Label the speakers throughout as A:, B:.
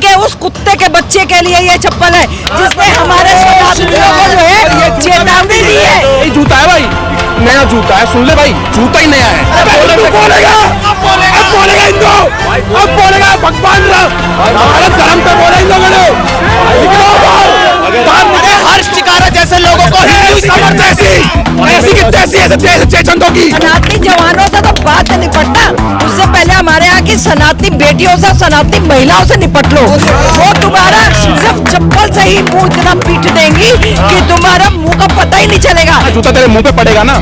A: के उस कुत्ते के बच्चे के लिए ये चप्पल है जिसने हमारे शताब्दियों को जो है चेतावनी दी है।
B: ये जूता है भाई, नया जूता है, सुन ले भाई, जूता ही नया है। बोलेगा इंदो, अब बोलेगा भगवान हमारे धर्म पे बोले इन लोगों ने।
C: हर्ष चिकारा जैसे लोगों को हिंदू समझ
B: ऐसी की तैसी ऐसे चेचंदों की
A: सनातनी जवानों से तो बात निपटना, उससे पहले हमारे यहाँ की सनातनी बेटियों से, सनातनी महिलाओं से निपट लो। वो तुम्हारा सिर्फ चप्पल से ही मुंह इतना पीट देंगी कि तुम्हारा मुंह का पता ही नहीं चलेगा।
B: जूता तेरे मुंह पे पड़ेगा ना।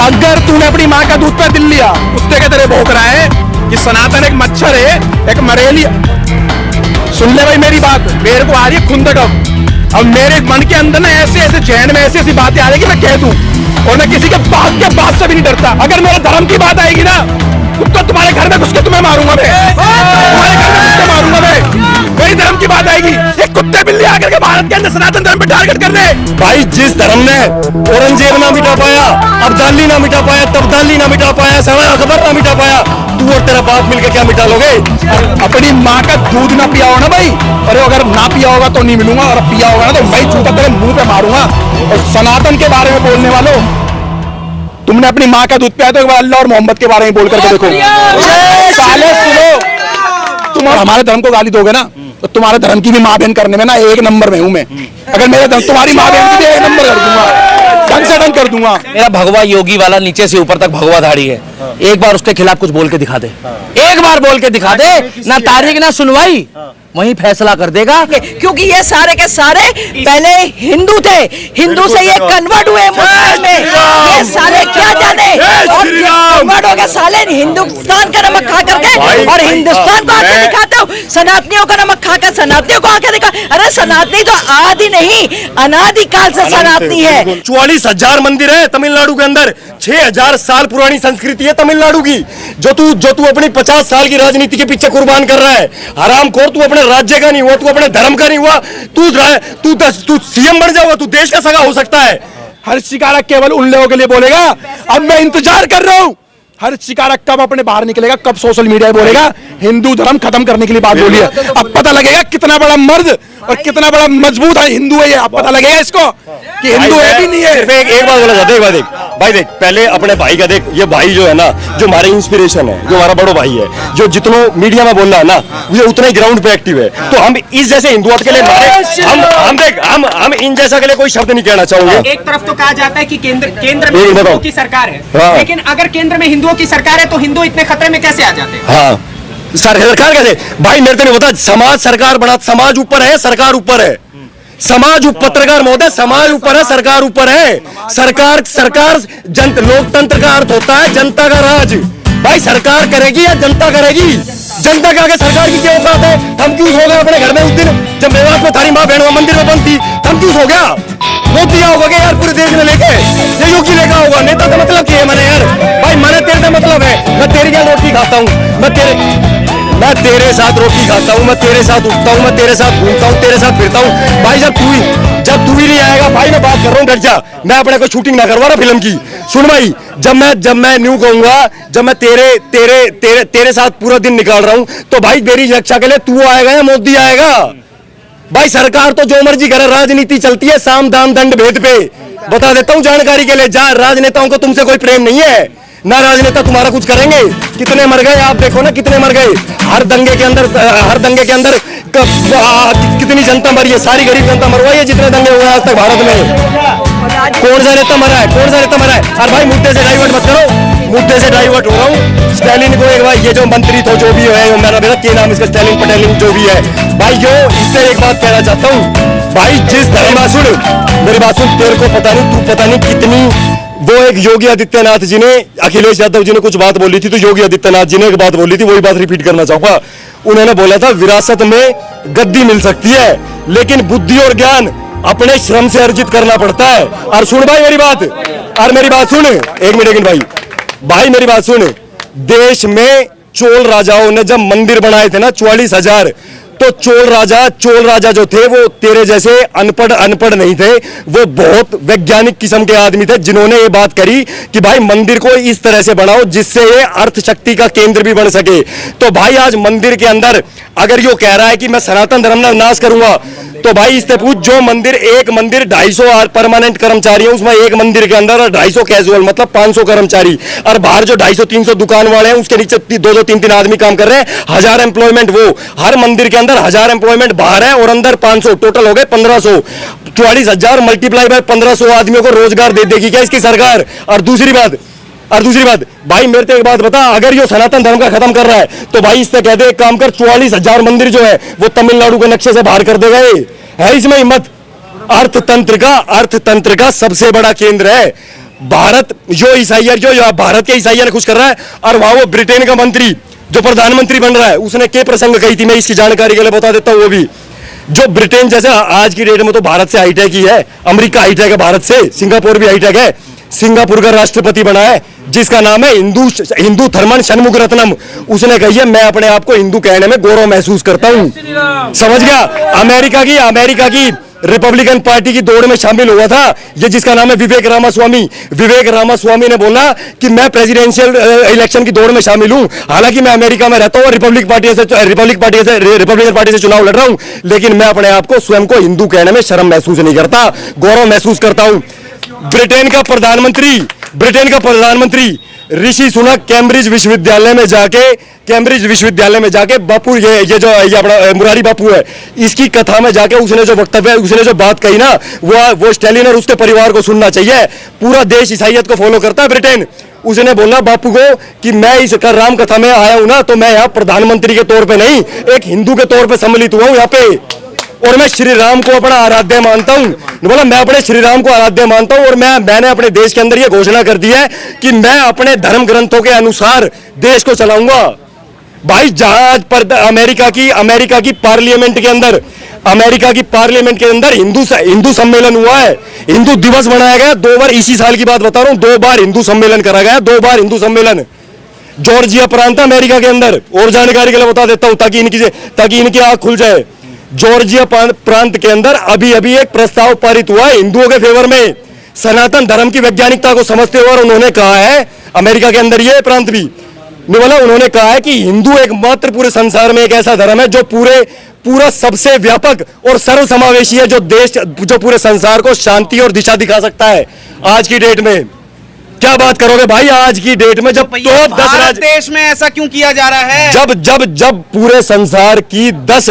B: अगर तूने अपनी माँ का दूध पे दिल लिया, कुत्ते के तेरे भौंक रहा है कि सनातन एक मच्छर है, एक मरेली। सुन ले भाई मेरी बात, मेरे को आ रही है खुंदक। अब मेरे मन के अंदर ना ऐसे ऐसे चैन में ऐसी ऐसी बातें आ रही कि मैं कह दूं, और मैं किसी के बात से भी नहीं डरता। अगर मेरे धर्म की बात आएगी ना तो तुम्हारे घर में घुस के तुम्हें मारूंगा मैं, तुम्हारे घर में घुस के मारूंगा मैं। मेरी धर्म की बात आएगी, ये कुत्ते बिल्ली आकर के भारत के अंदर सनातन धर्म पे टारगेट कर रहे।
C: भाई जिस धर्म ने औरंगजेब ना मिटा पाया, अब्दाली ना मिटा पाया, तब्दाली ना मिटा पाया, सवाई अकबर ना मिटा पाया, तू और तेरा बाप मिलकर क्या मिटा लोगे?
B: अपनी माँ का दूध ना पिया हो ना भाई, अरे अगर ना पिया होगा तो नहीं मिलूंगा, और पिया होगा ना तो भाई जूता तेरे मुंह पे मारूंगा। और सनातन के बारे में बोलने वालों, तुमने अपनी माँ का दूध पिया तो एक बार अल्लाह और मोहम्मद के बारे में बोल करके देखो। साले सुनो, तुम हमारे धर्म को गाली दोगे ना तो तुम्हारे धर्म की भी माँ बहन करने में ना एक नंबर में हूं मैं। अगर मेरे धर्म तुम्हारी माँ बहन की भी एक नंबर कर दूंगा, ढंग से ढंग कर दूंगा।
D: मेरा भगवा योगी वाला नीचे से ऊपर तक भगवाधारी है, एक बार उसके खिलाफ कुछ बोल के दिखा दे, एक बार बोल के दिखा दे, ना तारीख ना सुनवाई, वही फैसला कर देगा।
A: क्योंकि ये सारे के सारे पहले हिंदू थे, हिंदू से ये कन्वर्ट हुए मुस्लिम में। ये साले क्या जाने, और कन्वर्ट हो गए साले हिंदुस्तान का नमक खा करके, और हिंदुस्तान को आके दिखाते हो सनातनियों का नमक खाकर सनातनियों को आके दिखा। अरे सनातनी तो आदि नहीं अनादिकाल से सनातनी है।
C: 44,000 मंदिर है तमिलनाडु के अंदर, 6,000 साल पुरानी संस्कृति है तमिलनाडु की, जो तू अपनी 50 साल की राजनीति के पीछे कुर्बान कर रहा है। हरामखोर, तू अपने राज्य का नहीं हुआ, तू अपने धर्म का नहीं हुआ, तू सीएम बन जाओगा, तू देश का सगा हो सकता है।
B: हर्ष चिकारा केवल उन लोगों के लिए बोलेगा। अब मैं इंतजार कर रहा हूँ हर्ष चिकारा कब अपने बाहर निकलेगा, कब सोशल मीडिया बोलेगा हिंदू धर्म खत्म करने के लिए बात बोली है। अब पता लगेगा कितना बड़ा मर्द और कितना बड़ा मजबूत है हिंदू है ये। अब पता लगेगा इसको कि हिंदू है भी नहीं है।
C: एक बात बोला जाता है, देख भाई, देख पहले अपने भाई का देख। ये भाई जो है ना, जो हमारे इंस्पिरेशन है, जो हमारा बड़ो भाई है, जो जितना मीडिया में बोल रहा है ना, ये उतना ही ग्राउंड पे एक्टिव है। तो हम इस जैसे हिंदुत्व के लिए हम इन जैसा के लिए कोई शब्द नहीं कहना चाहोगे।
E: एक तरफ तो कहा जाता है कि केंद्र में हिंदुओं की सरकार है, लेकिन अगर केंद्र में हिंदुओं की सरकार है तो हिंदू इतने खतरे में कैसे आ जाते हैं?
C: हाँ, सरकार कैसे? भाई मेरे को नहीं पता, समाज सरकार बना, समाज ऊपर है, सरकार ऊपर है। समाज पत्रकार महोदय, समाज ऊपर है, सरकार ऊपर है। सरकार लोकतंत्र का अर्थ होता है जनता का राज। भाई सरकार करेगी या जनता करेगी? जनता के आगे सरकार की क्या औकात है? हम क्यों सो गए अपने घर में उस दिन जब मेवात में थारी माँ बहनों मंदिर में बंद थी? हम क्यों सो गया? मोदी होगा क्या यार पूरे देश में लेके? ये योगी लेगा होगा? नेता का मतलब क्या है मैंने यार? भाई मैंने तेरे से मतलब है, मैं तेरी क्या रोटी खाता हूँ, मैं तेरे साथ रोटी खाता हूँ, मैं तेरे साथ उठता हूँ, मैं तेरे साथ घूमता हूँ, तेरे साथ फिरता हूँ। भाई जब तू ही नहीं आएगा भाई, मैं बात कर रहा हूँ, डट जा। मैं अपने को शूटिंग ना करवा रहा फिल्म की। सुन भाई, जब मैं न्यू कहूंगा, जब मैं तेरे साथ पूरा दिन निकाल रहा हूँ, तो भाई मेरी रक्षा के लिए तू आएगा या मोदी आएगा? भाई सरकार तो जो मर्जी करे, राजनीति चलती है साम दाम दंड भेद पे। बता देता हूँ जानकारी के लिए, राजनेताओं को तुमसे कोई प्रेम नहीं है ना, राजनेता तुम्हारा कुछ करेंगे। कितने मर गए आप देखो ना, कितने मर गए हर दंगे के अंदर कितनी जनता मरी है, सारी गरीब जनता मरवाई है जितने दंगे हुए आज तक भारत में। कौन सा नेता मरा है? और भाई मुद्दे से डाइवर्ट मत करो, मुद्दे से डाइवर्ट हो रहा हूँ। स्टालिन को एक बार, ये जो मंत्री तो जो भी है, मेरा बेटा क्या नाम इसका, स्टालिन पटेलिन जो भी है भाई, जो इससे एक बात कहना चाहता हूँ भाई, जिस धर्म सुन मेरी बात सुन, तेरे को पता नहीं कितनी, वो एक योगी आदित्यनाथ जी ने, अखिलेश यादव जी ने कुछ बात बोली थी, तो योगी आदित्यनाथ जी ने एक बात बोली थी, वही बात रिपीट करना चाहूंगा। उन्होंने बोला था विरासत में गद्दी मिल सकती है, लेकिन बुद्धि और ज्ञान अपने श्रम से अर्जित करना पड़ता है। और सुन भाई मेरी बात, सुन, एक मिनट भाई मेरी बात सुन। देश में चोल राजाओं ने जब मंदिर बनाए थे ना 44,000, तो चोल राजा जो थे वो तेरे जैसे अनपढ़ नहीं थे, वो बहुत वैज्ञानिक किस्म के आदमी थे जिन्होंने ये बात करी कि भाई मंदिर को इस तरह से बनाओ जिससे ये अर्थ शक्ति का केंद्र भी बन सके। तो भाई आज मंदिर के अंदर अगर यो कह रहा है कि मैं सनातन धर्म का नाश करूंगा, तो भाई इससे पूछ, जो मंदिर एक मंदिर 250 परमानेंट कर्मचारी है, उसमें एक मंदिर के अंदर 250 कैजुअल मतलब 500 कर्मचारी, और बाहर जो 250-300 दुकान वाले हैं उसके नीचे 2-2 3-3 आदमी काम कर रहे हैं, 1000 एम्प्लॉयमेंट। वो हर मंदिर के अंदर 1000 एम्प्लॉयमेंट बाहर है और अंदर 500, टोटल हो गए 1500। 44,000 मल्टीप्लाई बाय 1500 आदमियों को रोजगार दे देगी क्या इसकी सरकार? और दूसरी बात भाई मेरे को एक बात बता, अगर ये सनातन धर्म का खत्म कर रहा है तो भाई इससे कह दे, एक काम कर, 44,000 मंदिर जो है वो तमिलनाडु के नक्शे से बाहर कर देगा। ये है इसमें हिम्मत? अर्थतंत्र का सबसे बड़ा केंद्र है भारत। जो ईसाइया जो भारत के ईसाइया ने खुश कर रहा है, और वहां वो ब्रिटेन का मंत्री जो प्रधानमंत्री बन रहा है उसने क्या प्रसंग कही थी, मैं इसकी जानकारी के लिए बता देता हूं। वो भी जो ब्रिटेन जैसे आज की डेट में तो भारत से हाईटेक ही है, अमेरिका हाईटेक है भारत से, सिंगापुर भी हाईटेक है। सिंगापुर का राष्ट्रपति बना है जिसका नाम है हिंदू थर्मन षणमुगरत्नम। उसने कही है मैं अपने आप को हिंदू कहने में गौरव महसूस करता हूं। समझ गया? अमेरिका की रिपब्लिकन पार्टी की दौड़ में शामिल हुआ था ये, जिसका नाम है विवेक रामास्वामी ने बोला कि मैं प्रेसिडेंशियल इलेक्शन की दौड़ में शामिल हूं। हालांकि मैं अमेरिका में रहता हूं और रिपब्लिकन पार्टी से चुनाव लड़ रहा हूं, लेकिन मैं अपने आप को स्वयं को हिंदू कहने में शर्म महसूस नहीं करता, गौरव महसूस करता हूं। ब्रिटेन का प्रधानमंत्री ऋषि सुनक कैम्ब्रिज विश्वविद्यालय में जाके बापू ये अपना मुरारी बापू है, इसकी कथा में जाके उसने जो वक्तव्य, उसने जो बात कही ना, वो स्टालिन और उसके परिवार को सुनना चाहिए। पूरा देश ईसाइयत को फॉलो करता है ब्रिटेन। उसने बोला बापू को कि मैं इस राम कथा में आया हूं ना, तो मैं यहाँ प्रधानमंत्री के तौर पे नहीं, एक हिंदू के तौर पे सम्मिलित हुआ हूं यहाँ पे, और मैं श्री राम को अपना आराध्य मानता हूं। बोला मैं अपने श्री राम को आराध्य मानता हूं, और मैंने अपने देश के अंदर ये घोषणा कर दी है कि मैं अपने धर्म ग्रंथों के अनुसार देश को चलाऊंगा। भाई जहां पर अमेरिका की पार्लियामेंट के अंदर हिंदू सम्मेलन हुआ है, हिंदू दिवस मनाया गया 2 बार, इसी साल की बात बता रहा हूं, 2 बार हिंदू सम्मेलन करा गया, 2 बार हिंदू सम्मेलन जॉर्जिया प्रांत अमेरिका के अंदर। और जानकारी के लिए बता देता हूं ताकि इनकी आंख खुल जाए। जॉर्जिया प्रांत के अंदर अभी एक प्रस्ताव पारित हुआ है हिंदुओं के फेवर में, सनातन धर्म की वैज्ञानिकता को समझते हुए, और उन्होंने कहा है, अमेरिका के अंदर ये प्रांत भी बोला, उन्होंने कहा है कि हिंदू एकमात्र पूरे संसार में एक ऐसा धर्म है जो पूरा सबसे व्यापक और सर्वसमावेशी है, जो पूरे संसार को शांति और दिशा दिखा सकता है। आज की डेट में क्या बात करोगे भाई? आज की डेट में जब तो 10
F: देश में ऐसा क्यों किया जा रहा है?
C: जब पूरे संसार की 10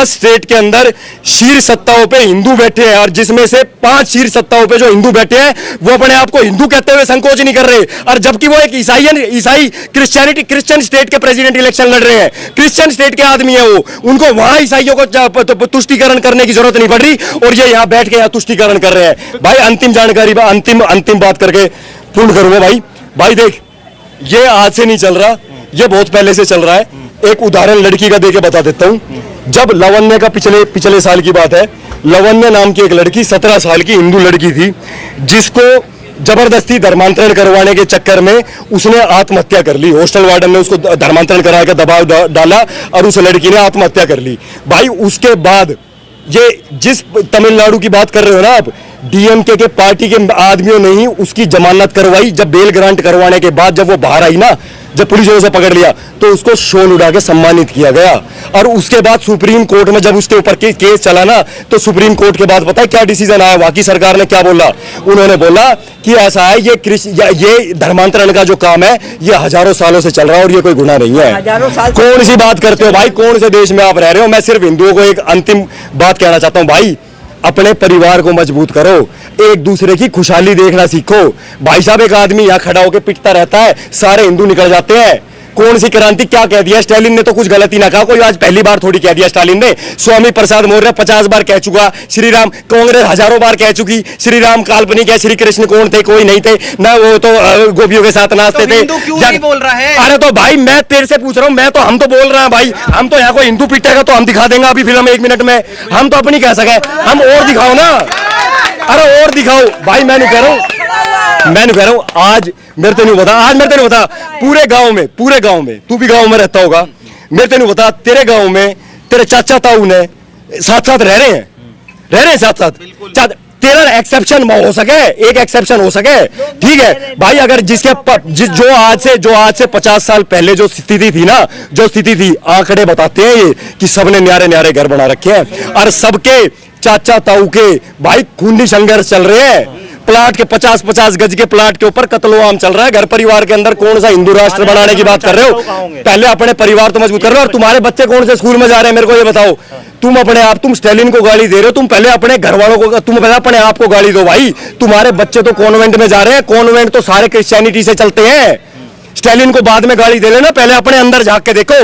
C: स्टेट के अंदर शीर्ष सत्ताओं पे हिंदू बैठे हैं, और जिसमें से 5 शीर्ष सत्ताओं पे जो हिंदू बैठे हैं वो अपने आप को हिंदू कहते हुए संकोच नहीं कर रहे, और जबकि वो एक क्रिश्चियन स्टेट के प्रेसिडेंट इलेक्शन लड़ रहे हैं, क्रिश्चियन स्टेट के आदमी है वो, उनको वहां ईसाइयों को तुष्टिकरण करने की जरूरत नहीं पड़ रही, और ये यहाँ बैठ के यहाँ तुष्टिकरण कर रहे हैं। भाई अंतिम जानकारी, अंतिम बात करके पूर्ण करूंगा भाई देख, ये आज से नहीं चल रहा, ये बहुत पहले से चल रहा है। एक उदाहरण लड़की का देके बता देता हूं। जब लवन्य का पिछले साल की बात है, लवन्य नाम की एक लड़की 17 साल की हिंदू लड़की थी, जिसको जबरदस्ती धर्मांतरण करवाने के चक्कर में उसने आत्महत्या कर ली। हॉस्टल वार्डन ने उसको धर्मांतरण करा के दबाव डाला और उस लड़की ने आत्महत्या कर ली। भाई उसके बाद ये जिस तमिलनाडु की बात कर रहे हो ना आप, डीएमके के पार्टी के आदमियों ने ही उसकी जमानत करवाई। जब बेल ग्रांट करवाने के बाद जब वो बाहर आई ना, जब पुलिस ने उसे पकड़ लिया तो उसको शॉल उड़ा के सम्मानित किया गया। और उसके बाद सुप्रीम कोर्ट में जब उसके ऊपर केस चला ना, तो सुप्रीम कोर्ट के बाद पता है क्या डिसीजन आया? वहां की सरकार ने क्या बोला? उन्होंने बोला कि ऐसा है, ये धर्मांतरण का जो काम है ये हजारों सालों से चल रहा है और ये कोई गुनाह नहीं है। कौन सी बात करते हो भाई? कौन से देश में आप रह रहे हो? मैं सिर्फ हिंदुओं को एक अंतिम बात कहना चाहता हूं, भाई अपने परिवार को मजबूत करो, एक दूसरे की खुशहाली देखना सीखो। भाई साहब, एक आदमी यहाँ खड़ा होकर पिटता रहता है, सारे हिंदू निकल जाते हैं। कौन सी क्रांति? क्या कह दिया स्टालिन ने? तो कुछ गलती ना कहा, कोई आज पहली बार थोड़ी कह दिया स्टालिन ने। स्वामी प्रसाद मौर्य 50 बार कह चुका, श्री राम, कांग्रेस हजारों बार कह चुकी, श्री राम काल्पनिक है, श्री कृष्ण कौन थे? कोई नहीं थे ना, वो तो गोपियों के साथ नाचते थे।
F: क्यों नहीं बोल रहा है?
C: अरे तो भाई मैं तेरे से पूछ रहा हूँ, हम तो बोल रहे हैं भाई, हम तो यहाँ को हिंदू पिटेगा तो हम दिखा देंगे अभी फिल्म 1 मिनट में। हम तो अपनी कह सके, हम और दिखाओ ना, अरे और दिखाओ भाई। मैं नहीं कह रहा हूँ आज मेरे तो नहीं बता, पूरे गांव में तू भी गांव में रहता होगा, मेरे तो नहीं बता, तेरे गांव में तेरे चाचा ताऊ ने साथ साथ रह रहे हैं साथ साथ। तेरा एक्सेप्शन हो सके, एक एक्सेप्शन हो सके, ठीक है भाई। अगर जो आज से 50 साल पहले जो स्थिति थी ना, जो स्थिति थी, आंकड़े बताते हैं ये कि सबने न्यारे न्यारे घर बना रखे हैं और सबके चाचा ताऊ के भाई खूनी संघर्ष चल रहे हैं। प्लाट के 50-50 गज के प्लाट के ऊपर कत्लो आम चल रहा है। घर परिवार के अंदर कौन सा हिंदू राष्ट्र बनाने की बात कर रहे हो? पहले अपने परिवार तो मजबूत कर रहे हो। और तुम्हारे बच्चे कौन से स्कूल में जा रहे हैं मेरे को ये बताओ। तुम स्टालिन को गाली दे रहे हो, तुम पहले अपने घर वालों को, तुम पहले अपने आप को गाली दो भाई। तुम्हारे बच्चे तो कॉन्वेंट में जा रहे हैं, कॉन्वेंट तो सारे क्रिश्चियनिटी से चलते हैं। स्टालिन को बाद में गाली दे लेना, पहले अपने अंदर झांक के देखो।